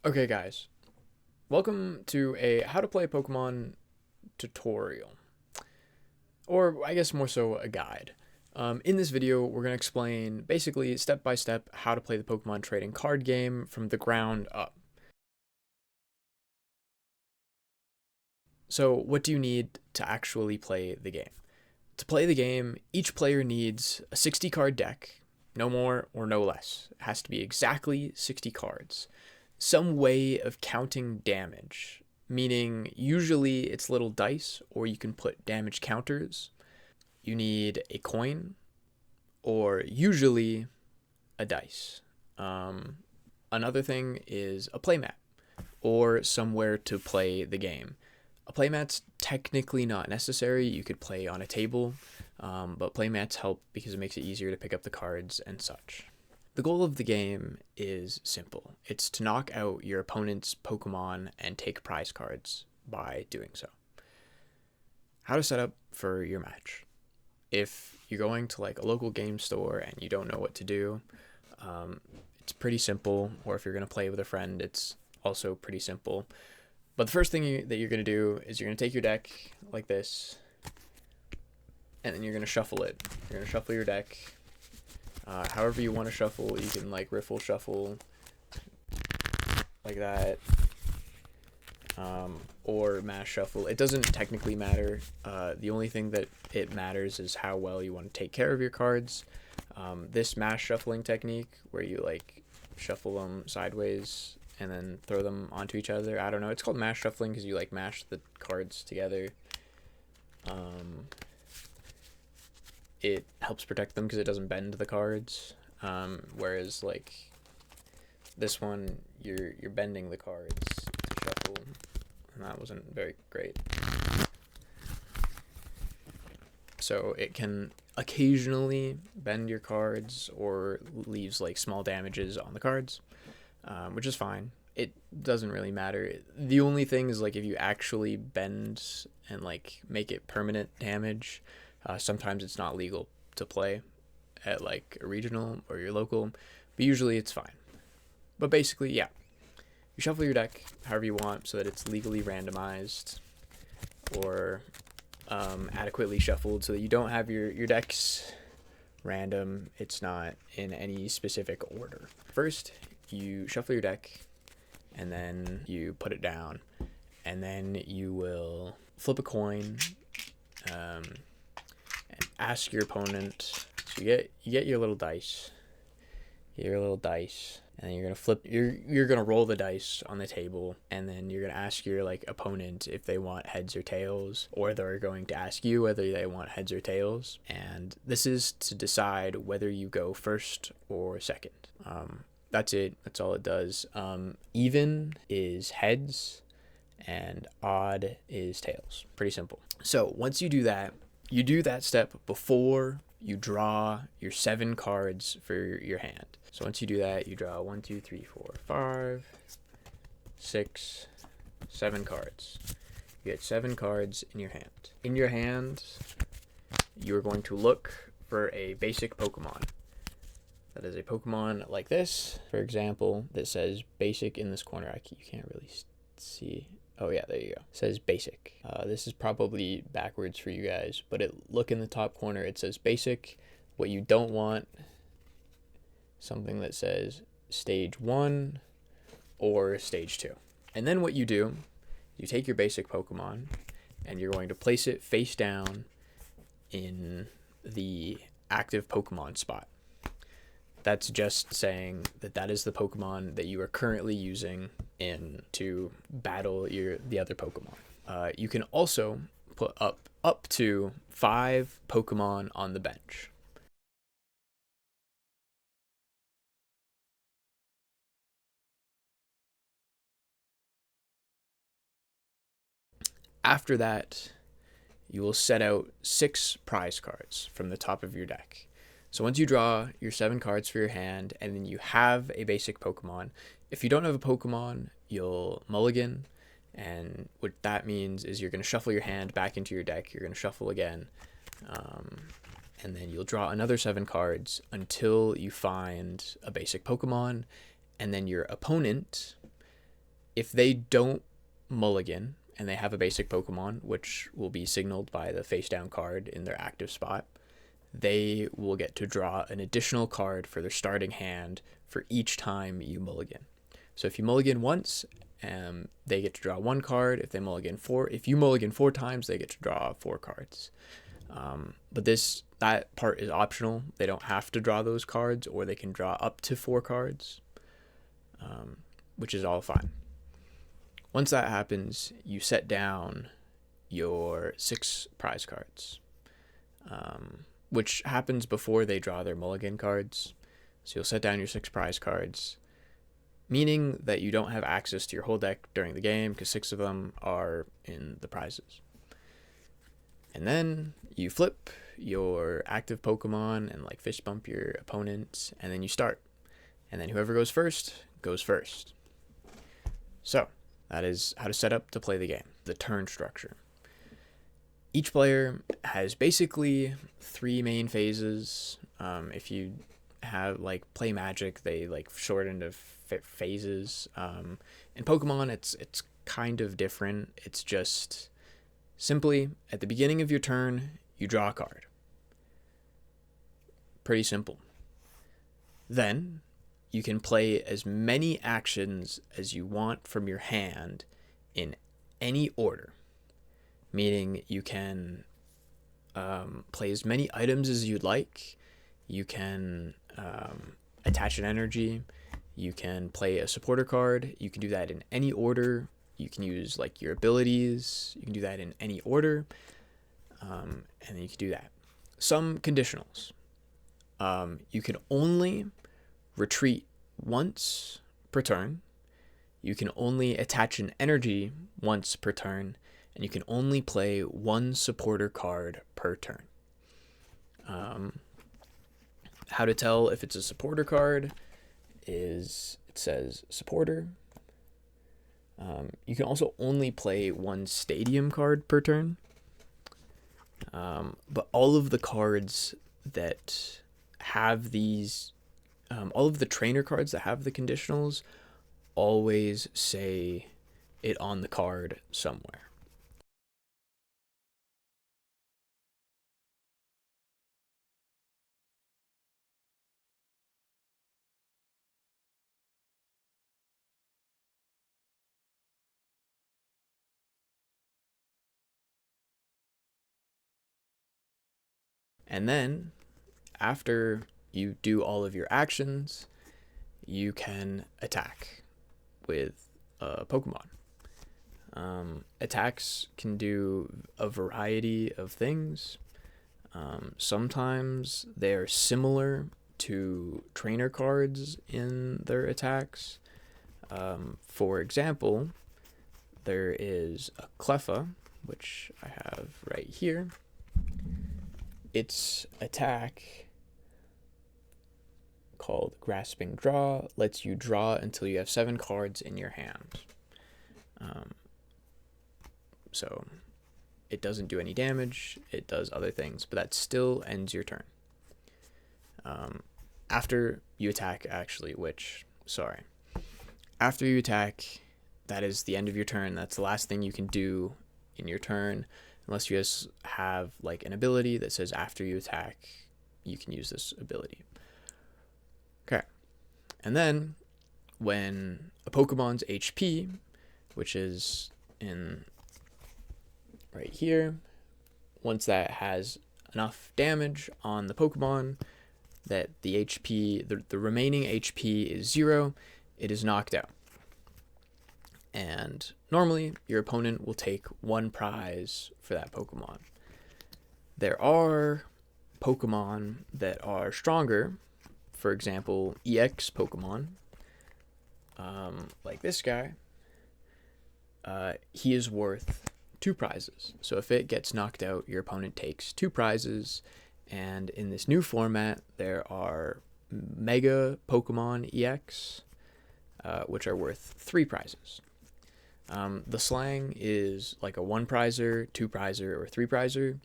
Okay, guys, welcome to a how to play Pokemon tutorial, or I guess more so a guide. In this video, we're going to explain basically step by step how to play the Pokemon trading card game from the ground up. So, what do you need to actually play the game? To play the game, each player needs a 60 card deck, no more or no less. It has to be exactly 60 cards. Some way of counting damage, meaning usually it's little dice, or you can put damage counters. You need a coin, or usually a dice. Another thing is a playmat, or somewhere to play the game. A playmat's technically not necessary. You could play on a table, but playmats help because it makes it easier to pick up the cards and such. The goal of the game is simple. It's to knock out your opponent's Pokemon and take prize cards by doing so. How to set up for your match. If you're going to like a local game store and you don't know what to do, it's pretty simple. Or if you're going to play with a friend, it's also pretty simple. But the first thing that you're going to do is you're going to take your deck like this, and then you're going to shuffle it. You're going to shuffle your deck. However you want to shuffle, you can like riffle shuffle like that, or mash shuffle. It doesn't technically matter. The only thing that it matters is how well you want to take care of your cards. This mash shuffling technique, where you like shuffle them sideways and then throw them onto each other. I don't know. It's called mash shuffling because you like mash the cards together. It helps protect them because it doesn't bend the cards. Whereas like this one, you're bending the cards to shuffle, and that wasn't very great. So it can occasionally bend your cards or leaves like small damages on the cards, which is fine. It doesn't really matter. The only thing is like if you actually bend and like make it permanent damage, sometimes it's not legal to play at like a regional or your local, but usually it's fine. But basically, yeah, you shuffle your deck however you want so that it's legally randomized or adequately shuffled so that you don't have your decks random. It's not in any specific order. First, you shuffle your deck, and then you put it down, and then you will flip a coin, and ask your opponent. So you get your little dice. You get your little dice, and then you're gonna flip. You're gonna roll the dice on the table, and then you're gonna ask your like opponent if they want heads or tails, or they're going to ask you whether they want heads or tails. And this is to decide whether you go first or second. That's it. That's all it does. Even is heads, and odd is tails. Pretty simple. So once you do that step before you draw your 7 cards for your hand. So once you do that, you draw 1, 2, 3, 4, 5, 6, 7 cards. You get 7 cards in your hand. In your hand, you are going to look for a basic Pokemon. That is a Pokemon like this, for example, that says basic in this corner. You can't really see. Oh yeah, there you go. It says basic. This is probably backwards for you guys, but look in the top corner. It says basic. What you don't want, something that says stage 1 or stage 2. And then what you do, you take your basic Pokemon and you're going to place it face down in the active Pokemon spot. That's just saying that is the Pokemon that you are currently using to battle the other Pokemon. You can also put up to 5 Pokemon on the bench. After that, you will set out 6 prize cards from the top of your deck. So once you draw your 7 cards for your hand, and then you have a basic Pokemon, if you don't have a Pokemon, you'll mulligan, and what that means is you're going to shuffle your hand back into your deck, you're going to shuffle again, and then you'll draw another 7 cards until you find a basic Pokemon, and then your opponent If they don't mulligan and they have a basic Pokemon, which will be signaled by the face down card in their active spot, they will get to draw an additional card for their starting hand for each time you mulligan. So if you mulligan once, they get to draw one card. If you mulligan 4 times, they get to draw 4 cards. But that part is optional. They don't have to draw those cards, or they can draw up to 4 cards, which is all fine. Once that happens, you set down your 6 prize cards, which happens before they draw their mulligan cards. So you'll set down your 6 prize cards, meaning that you don't have access to your whole deck during the game because 6 of them are in the prizes. And then you flip your active Pokemon and like fist bump your opponent, and then you start. And then whoever goes first, goes first. So that is how to set up to play the game, the turn structure. Each player has basically 3 main phases. If you have like play Magic, they like shorten into phases. In Pokemon, it's kind of different. It's just simply at the beginning of your turn, you draw a card. Pretty simple. Then you can play as many actions as you want from your hand in any order, meaning you can play as many items as you'd like. You can attach an energy. You can play a supporter card. You can do that in any order. You can use like your abilities. You can do that in any order, and then you can do that. Some conditionals. You can only retreat once per turn. You can only attach an energy once per turn, and you can only play 1 supporter card per turn. How to tell if it's a supporter card is it says supporter. You can also only play 1 stadium card per turn. But all of the cards that have these, all of the trainer cards that have the conditionals always say it on the card somewhere. And then after you do all of your actions, you can attack with Pokemon. Attacks can do a variety of things. Sometimes they are similar to trainer cards in their attacks. For example, there is a Cleffa, which I have right here. Its attack, called Grasping Draw, lets you draw until you have 7 cards in your hand. So it doesn't do any damage, it does other things, but that still ends your turn. After you attack, after you attack, that is the end of your turn. That's the last thing you can do in your turn, unless you just have like an ability that says after you attack, you can use this ability. Okay. And then when a Pokemon's HP, which is in right here, once that has enough damage on the Pokemon that the HP, the remaining HP is 0, it is knocked out. And normally your opponent will take 1 prize for that Pokemon. There are Pokemon that are stronger. For example, EX Pokemon, like this guy, he is worth 2 prizes. So if it gets knocked out, your opponent takes 2 prizes. And in this new format, there are Mega Pokemon EX, which are worth 3 prizes. The slang is like a 1 prizer, 2 prizer, or 3 prizer.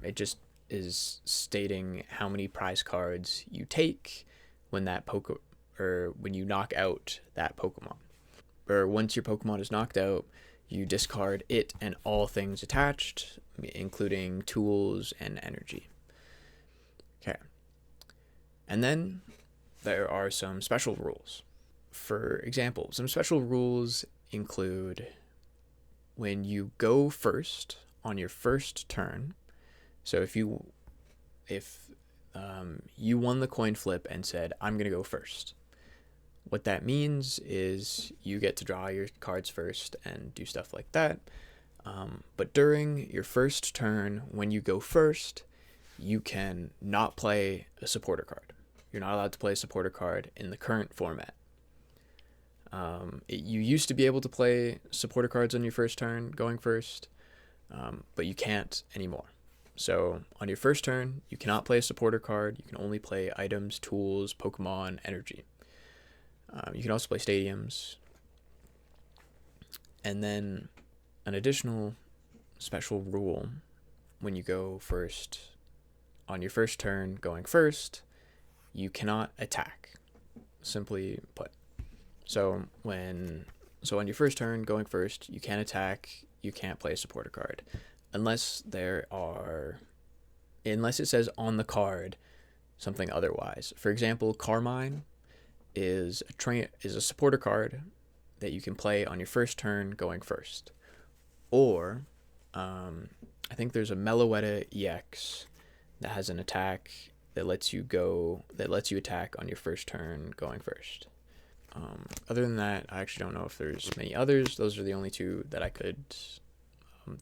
It just is stating how many prize cards you take when that when you knock out that Pokemon. or once your Pokemon is knocked out, you discard it and all things attached, including tools and energy. Okay. And then there are some special rules. For example, some special rules include when you go first on your first turn. So if you won the coin flip and said, I'm going to go first, what that means is you get to draw your cards first and do stuff like that. But during your first turn, when you go first, you can not play a supporter card. You're not allowed to play a supporter card in the current format. You used to be able to play supporter cards on your first turn, going first, but you can't anymore. So on your first turn, you cannot play a supporter card. You can only play items, tools, Pokemon, energy. You can also play stadiums. And then an additional special rule when you go first, on your first turn, going first, you cannot attack, simply put. So on your first turn, going first, you can't attack, you can't play a supporter card. Unless it says on the card something otherwise. For example, Carmine is a supporter card that you can play on your first turn going first. Or I think there's a Meloetta EX that has an attack that lets you attack on your first turn going first. Other than that, I actually don't know if there's many others. Those are the only two that I could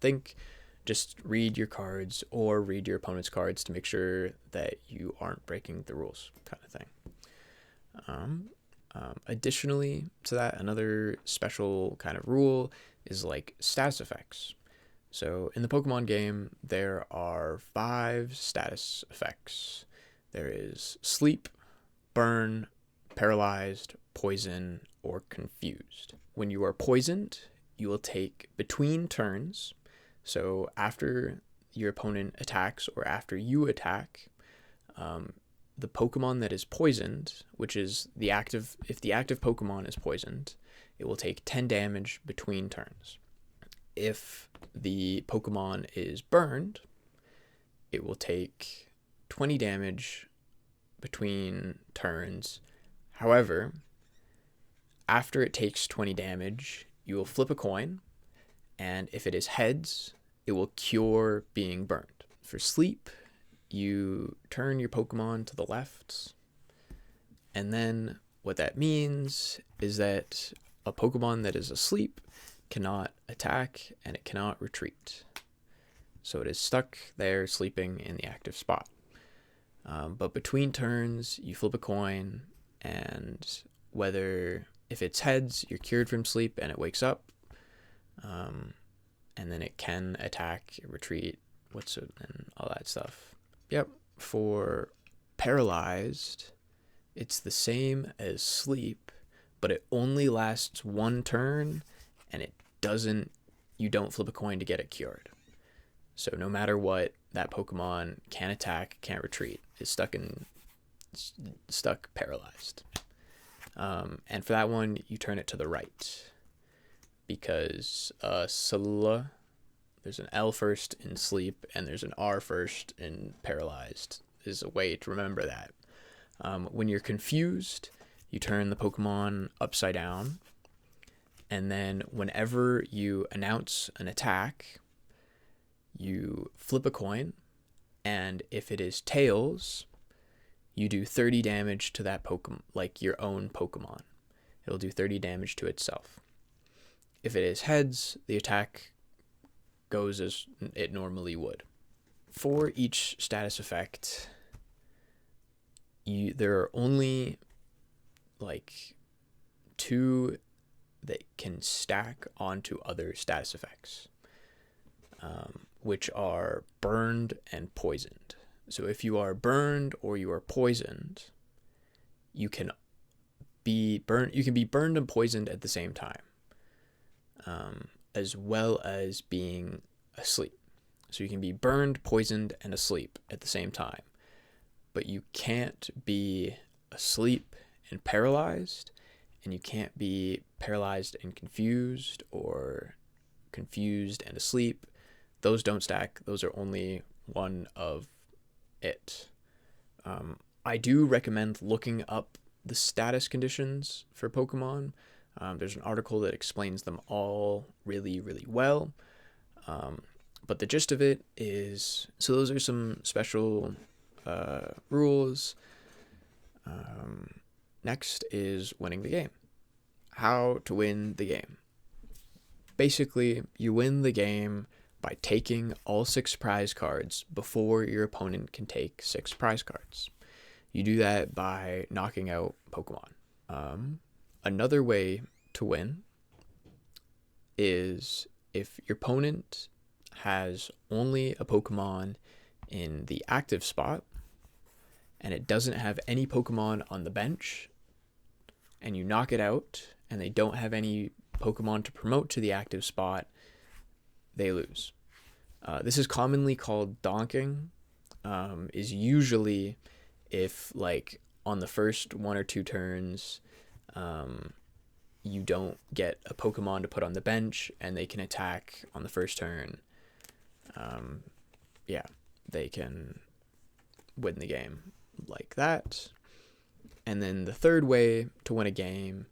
think. Just read your cards or read your opponent's cards to make sure that you aren't breaking the rules, kind of thing. Additionally to that, another special kind of rule is like status effects. So in the Pokemon game, there are 5 status effects. There is sleep, burn, paralyzed, poison, or confused. When you are poisoned, you will take between turns. So after your opponent attacks or after you attack, the Pokemon that is poisoned, which is if the active Pokemon is poisoned, it will take 10 damage between turns. If the Pokemon is burned, it will take 20 damage between turns. However, after it takes 20 damage, you will flip a coin, and if it is heads, it will cure being burned. For sleep, you turn your Pokemon to the left, and then what that means is that a Pokemon that is asleep cannot attack and it cannot retreat. So it is stuck there sleeping in the active spot. But between turns, you flip a coin, and if it's heads, you're cured from sleep and it wakes up. And then it can attack, retreat, and all that stuff. Yep. For paralyzed, it's the same as sleep, but it only lasts 1 turn, and you don't flip a coin to get it cured. So no matter what, that Pokemon can't attack, can't retreat, is stuck paralyzed. And for that one, you turn it to the right, because there's an L first in sleep and there's an R first in paralyzed, is a way to remember that. When you're confused, you turn the Pokemon upside down, and then whenever you announce an attack, you flip a coin, and if it is tails, you do 30 damage to that Pokemon, like your own Pokemon. It'll do 30 damage to itself. If it is heads, the attack goes as it normally would. For each status effect, there are only like 2 that can stack onto other status effects, which are burned and poisoned. So if you are burned or you are poisoned, you can be burned and poisoned at the same time, as well as being asleep. So you can be burned, poisoned, and asleep at the same time, but you can't be asleep and paralyzed and you can't be paralyzed and confused or confused and asleep. Those don't stack. Those are only one of it. I do recommend looking up the status conditions for Pokemon. There's an article that explains them all really, really well. But the gist of it is, so those are some special rules. Next is winning the game. How to win the game. Basically, you win the game by taking all 6 prize cards before your opponent can take 6 prize cards. You do that by knocking out Pokemon. Another way to win is if your opponent has only a Pokemon in the active spot and it doesn't have any Pokemon on the bench, and you knock it out and they don't have any Pokemon to promote to the active spot, they lose. This is commonly called donking. Is usually if, like, on the first 1 or 2 turns, you don't get a Pokemon to put on the bench and they can attack on the first turn. They can win the game like that. And then the third way to win a game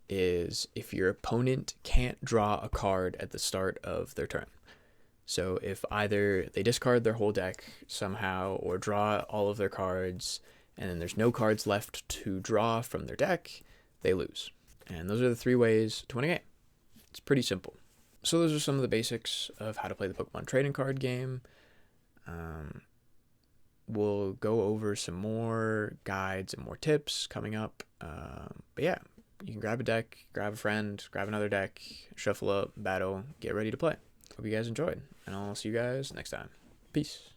is if your opponent can't draw a card at the start of their turn. So if either they discard their whole deck somehow or draw all of their cards and then there's no cards left to draw from their deck, they lose. And those are the 3 ways to win a game. It's pretty simple. So those are some of the basics of how to play the Pokemon trading card game. We'll go over some more guides and more tips coming up. But yeah, you can grab a deck, grab a friend, grab another deck, shuffle up, battle, get ready to play. Hope you guys enjoyed, and I'll see you guys next time. Peace.